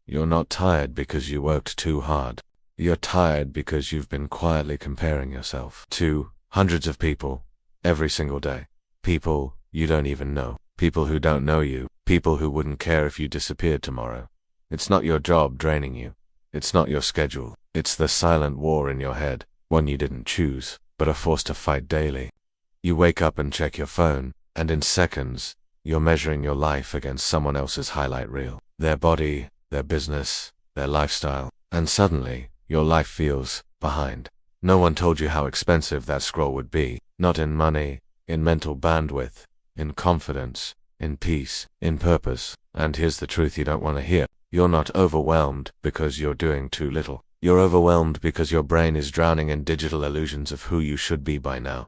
You're not tired because you worked too hard. You're tired because you've been quietly comparing yourself to hundreds of people every single day. People you don't even know. People who don't know you. People who wouldn't care if you disappeared tomorrow. It's not your job draining you. It's not your schedule. It's the silent war in your head, one you didn't choose, but are forced to fight daily. You wake up and check your phone, and in seconds, you're measuring your life against someone else's highlight reel. Their body, their business, their lifestyle, and suddenly, your life feels behind. No one told you how expensive that scroll would be, not in money, in mental bandwidth, in confidence, in peace, in purpose. And here's the truth you don't want to hear. You're not overwhelmed because you're doing too little. You're overwhelmed because your brain is drowning in digital illusions of who you should be by now.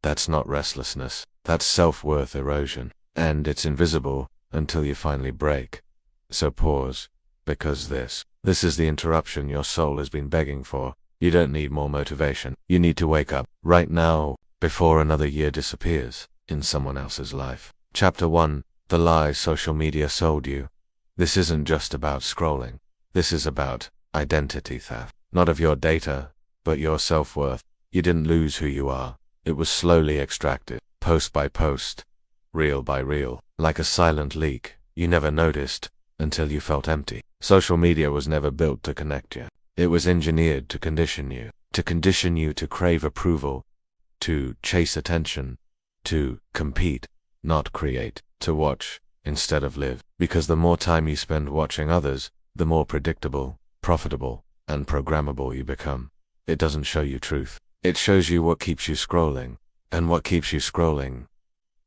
That's not restlessness. That's self-worth erosion. And it's invisible until you finally break. So pause, because this is the interruption your soul has been begging for. You don't need more motivation. You need to wake up right now before another year disappears in someone else's life. Chapter 1: The Lie Social Media Sold You. This isn't just about scrolling. This is about identity theft. Not of your data, but your self-worth. You didn't lose who you are. It was slowly extracted, post by post, reel by reel, like a silent leak you never noticed until you felt empty. Social media was never built to connect you. It was engineered to condition you to crave approval, to chase attention, to compete, not create, to watch instead of live. Because the more time you spend watching others, the more predictable, profitable, and programmable you become. It doesn't show you truth. It shows you what keeps you scrolling. And what keeps you scrolling?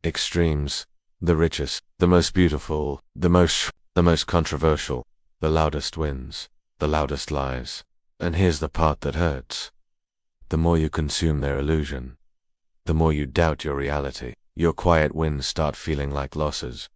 Extremes. The richest, the most beautiful, the most controversial. The loudest wins. The loudest lies. And here's the part that hurts. The more you consume their illusion, the more you doubt your reality. Your quiet wins start feeling like losses.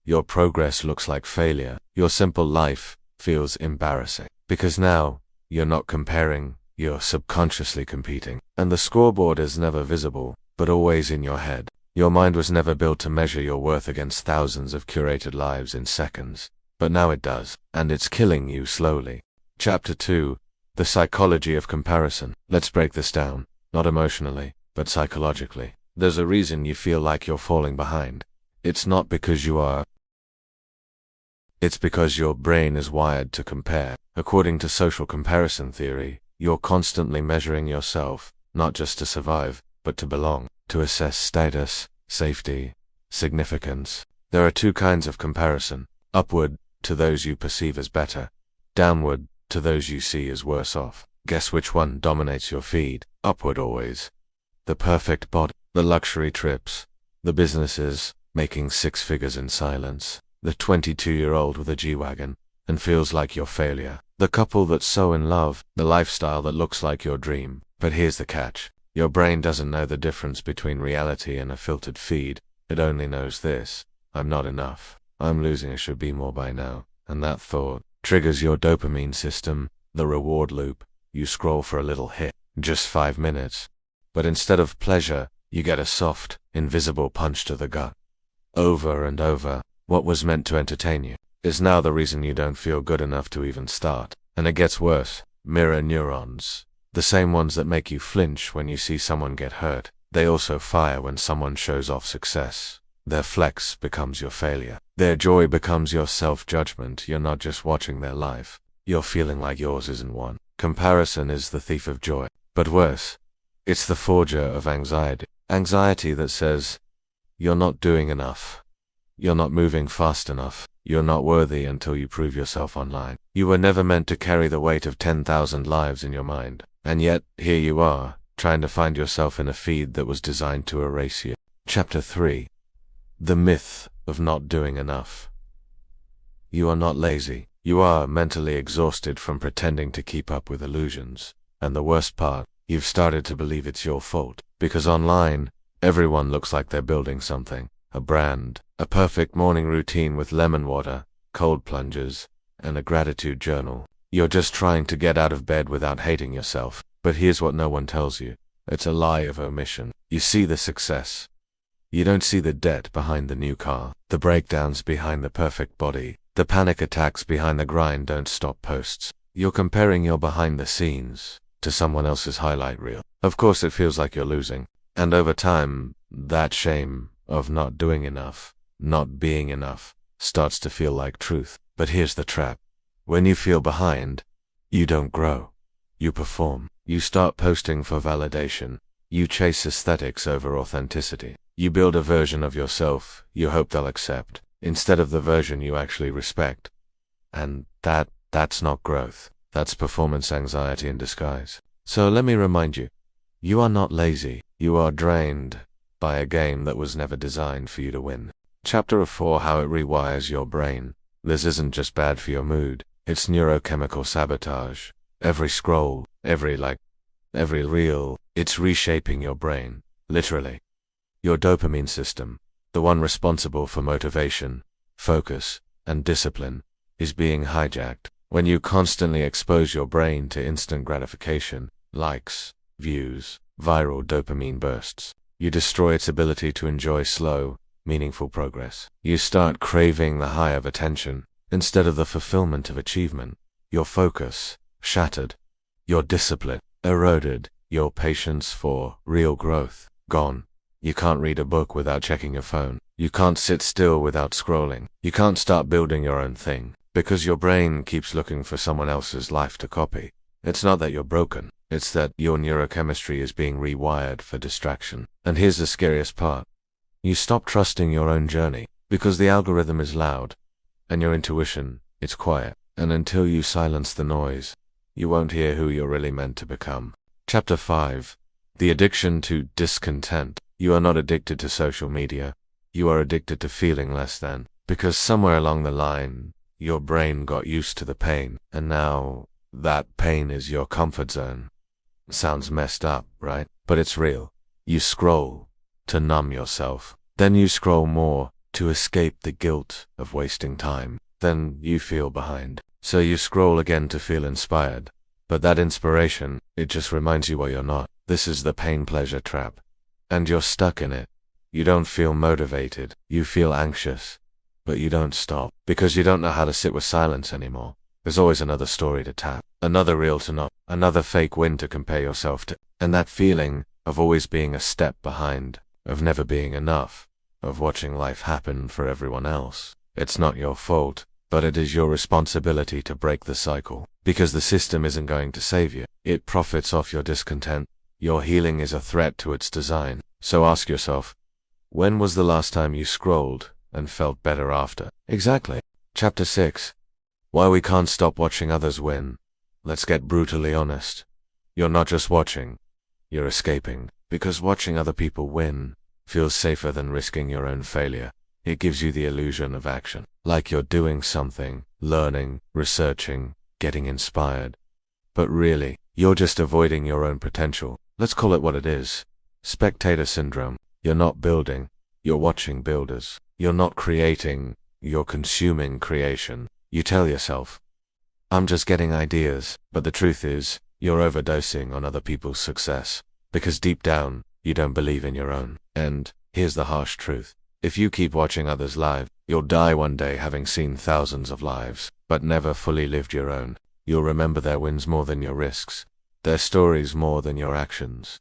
Your progress looks like failure. Your simple life feels embarrassing. Because now, you're not comparing, you're subconsciously competing. And the scoreboard is never visible, but always in your head. Your mind was never built to measure your worth against thousands of curated lives in seconds. But now it does, and it's killing you slowly. Chapter 2: The Psychology of Comparison. Let's break this down, not emotionally, but psychologically. There's a reason you feel like you're falling behind. It's not because you are. It's because your brain is wired to compare. According to social comparison theory, you're constantly measuring yourself, not just to survive, but to belong, to assess status, safety, significance. There are two kinds of comparison: upward, to those you perceive as better; downward, to those you see as worse off. Guess which one dominates your feed? Upward always. The perfect body, the luxury trips, the businesses making 6 figures in silence, the 22-year-old with a G-Wagon and feels like your failure, the couple that's so in love, the lifestyle that looks like your dream. But here's the catch. Your brain doesn't know the difference between reality and a filtered feed. It only knows this: I'm not enough. I'm losing. I should be more by now. And that thought triggers your dopamine system, the reward loop. You scroll for a little hit, just 5 minutes. But instead of pleasure, you get a soft, invisible punch to the gut. Over and over, what was meant to entertain you is now the reason you don't feel good enough to even start. And it gets worse. Mirror neurons. The same ones that make you flinch when you see someone get hurt. They also fire when someone shows off success. Their flex becomes your failure. Their joy becomes your self-judgment. You're not just watching their life. You're feeling like yours isn't one. Comparison is the thief of joy. But worse, it's the forger of anxiety. Anxiety that says, you're not doing enough. You're not moving fast enough. You're not worthy until you prove yourself online. You were never meant to carry the weight of 10,000 lives in your mind. And yet, here you are, trying to find yourself in a feed that was designed to erase you. Chapter 3: The Myth of Not Doing Enough. You are not lazy. You are mentally exhausted from pretending to keep up with illusions. And the worst part, you've started to believe it's your fault. Because online, everyone looks like they're building something. A brand, a perfect morning routine with lemon water, cold plunges, and a gratitude journal. You're just trying to get out of bed without hating yourself. But here's what no one tells you. It's a lie of omission. You see the success. You don't see the debt behind the new car, the breakdowns behind the perfect body, The panic attacks behind the grind don't stop posts. You're comparing your behind the scenes to someone else's highlight reel. Of course it feels like you're losing. And over time, that shame of not doing enough, not being enough, starts to feel like truth. But here's the trap. When you feel behind, you don't grow. You perform. You start posting for validation. You chase aesthetics over authenticity. You build a version of yourself you hope they'll accept, instead of the version you actually respect. And that's not growth. That's performance anxiety in disguise. So let me remind you, you are not lazy. You are drained by a game that was never designed for you to win. Chapter 4: How it rewires your brain. This isn't just bad for your mood. It's neurochemical sabotage. Every scroll, every like, every reel, it's reshaping your brain. Literally. Your dopamine system, the one responsible for motivation, focus, and discipline, is being hijacked. When you constantly expose your brain to instant gratification, likes, views, viral dopamine bursts, you destroy its ability to enjoy slow, meaningful progress. You start craving the high of attention instead of the fulfillment of achievement. Your focus shattered, your discipline eroded, your patience for real growth gone. You can't read a book without checking your phone. You can't sit still without scrolling. You can't start building your own thing, because your brain keeps looking for someone else's life to copy. It's not that you're broken, it's that your neurochemistry is being rewired for distraction. And here's the scariest part. You stop trusting your own journey, because the algorithm is loud, and your intuition, it's quiet. And until you silence the noise, you won't hear who you're really meant to become. Chapter 5: The addiction to discontent. You are not addicted to social media. You are addicted to feeling less than. Because somewhere along the line, your brain got used to the pain, and now that pain is your comfort zone. Sounds messed up, right? But it's real. You scroll to numb yourself. Then you scroll more to escape the guilt of wasting time. Then you feel behind. So you scroll again to feel inspired. But that inspiration, it just reminds you what you're not. This is the pain-pleasure trap. And you're stuck in it. You don't feel motivated. You feel anxious. But you don't stop. Because you don't know how to sit with silence anymore. There's always another story to tap. Another reel to not. Another fake win to compare yourself to. And that feeling of always being a step behind. Of never being enough. Of watching life happen for everyone else. It's not your fault. But it is your responsibility to break the cycle. Because the system isn't going to save you. It profits off your discontent. Your healing is a threat to its design. So ask yourself, when was the last time you scrolled and felt better after? Exactly. Chapter 6: Why we can't stop watching others win. Let's get brutally honest. You're not just watching. You're escaping. Because watching other people win feels safer than risking your own failure. It gives you the illusion of action. Like you're doing something, learning, researching, getting inspired. But really, you're just avoiding your own potential. Let's call it what it is. Spectator syndrome. You're not building. You're watching builders. You're not creating. You're consuming creation. You tell yourself, I'm just getting ideas. But the truth is, you're overdosing on other people's success. Because deep down, you don't believe in your own. And here's the harsh truth. If you keep watching others live, you'll die one day having seen thousands of lives, but never fully lived your own. You'll remember their wins more than your risks. Their stories more than your actions.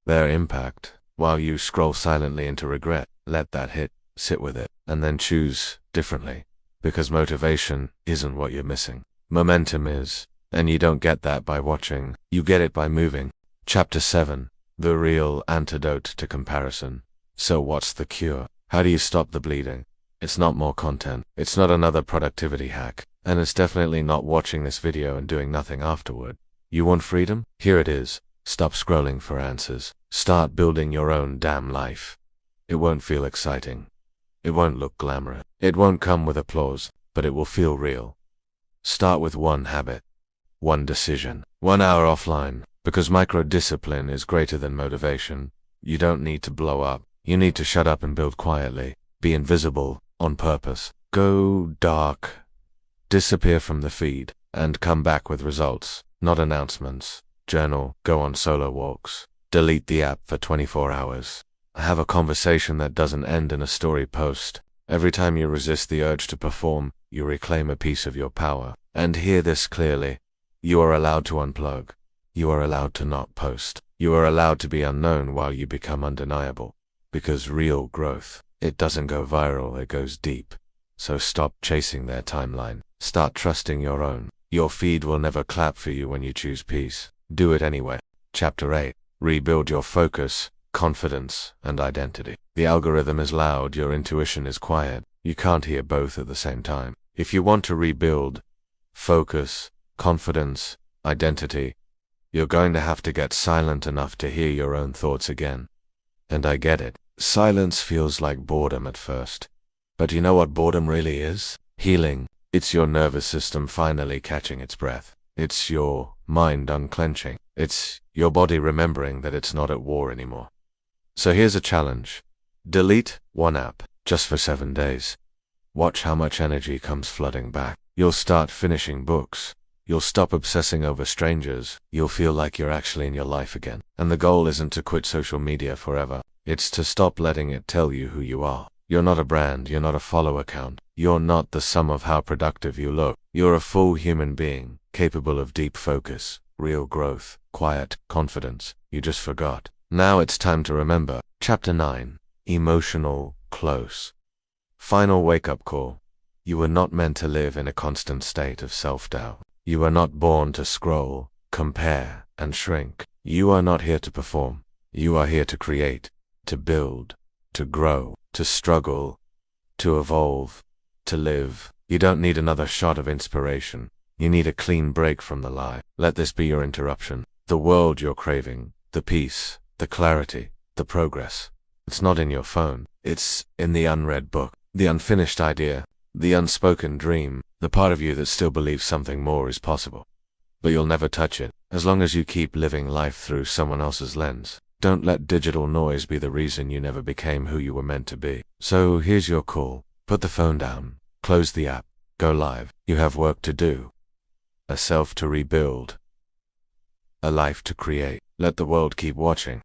Their impact. While you scroll silently into regret, let that hit, sit with it, and then choose differently. Because motivation isn't what you're missing. Momentum is, and you don't get that by watching, you get it by moving. Chapter 7: The real antidote to comparison. So what's the cure? How do you stop the bleeding? It's not more content. It's not another productivity hack. And it's definitely not watching this video and doing nothing afterward. You want freedom? Here it is. Stop scrolling for answers. Start building your own damn life. It won't feel exciting. It won't look glamorous. It won't come with applause, but it will feel real. Start with one habit. One decision. 1 hour offline. Because micro-discipline is greater than motivation. You don't need to blow up. You need to shut up and build quietly. Be invisible, on purpose. Go dark. Disappear from the feed, and come back with results, not announcements. Journal, go on solo walks. Delete the app for 24 hours. Have a conversation that doesn't end in a story post. Every time you resist the urge to perform, you reclaim a piece of your power. And hear this clearly. You are allowed to unplug. You are allowed to not post. You are allowed to be unknown while you become undeniable. Because real growth, it doesn't go viral, it goes deep. So stop chasing their timeline. Start trusting your own. Your feed will never clap for you when you choose peace. Do it anyway. Chapter 8. Rebuild your focus, confidence, and identity. The algorithm is loud, your intuition is quiet. You can't hear both at the same time. If you want to rebuild focus, confidence, identity, you're going to have to get silent enough to hear your own thoughts again. And I get it. Silence feels like boredom at first. But you know what boredom really is? Healing. It's your nervous system finally catching its breath. It's your mind unclenching. It's your body remembering that it's not at war anymore. So here's a challenge. Delete one app, just for 7 days. Watch how much energy comes flooding back. You'll start finishing books. You'll stop obsessing over strangers. You'll feel like you're actually in your life again. And the goal isn't to quit social media forever. It's to stop letting it tell you who you are. You're not a brand, you're not a follow account. You're not the sum of how productive you look. You're a full human being, capable of deep focus, real growth, quiet confidence. You just forgot. Now it's time to remember. Chapter 9. Emotional close. Final wake-up call. You were not meant to live in a constant state of self-doubt. You were not born to scroll, compare, and shrink. You are not here to perform. You are here to create, to build, to grow, to struggle, to evolve, to live. You don't need another shot of inspiration. You need a clean break from the lie. Let this be your interruption. The world you're craving, the peace, the clarity, the progress. It's not in your phone. It's in the unread book, the unfinished idea, the unspoken dream, the part of you that still believes something more is possible. But you'll never touch it, as long as you keep living life through someone else's lens. Don't let digital noise be the reason you never became who you were meant to be. So here's your call. Put the phone down. Close the app. Go live. You have work to do. A self to rebuild. A life to create. Let the world keep watching.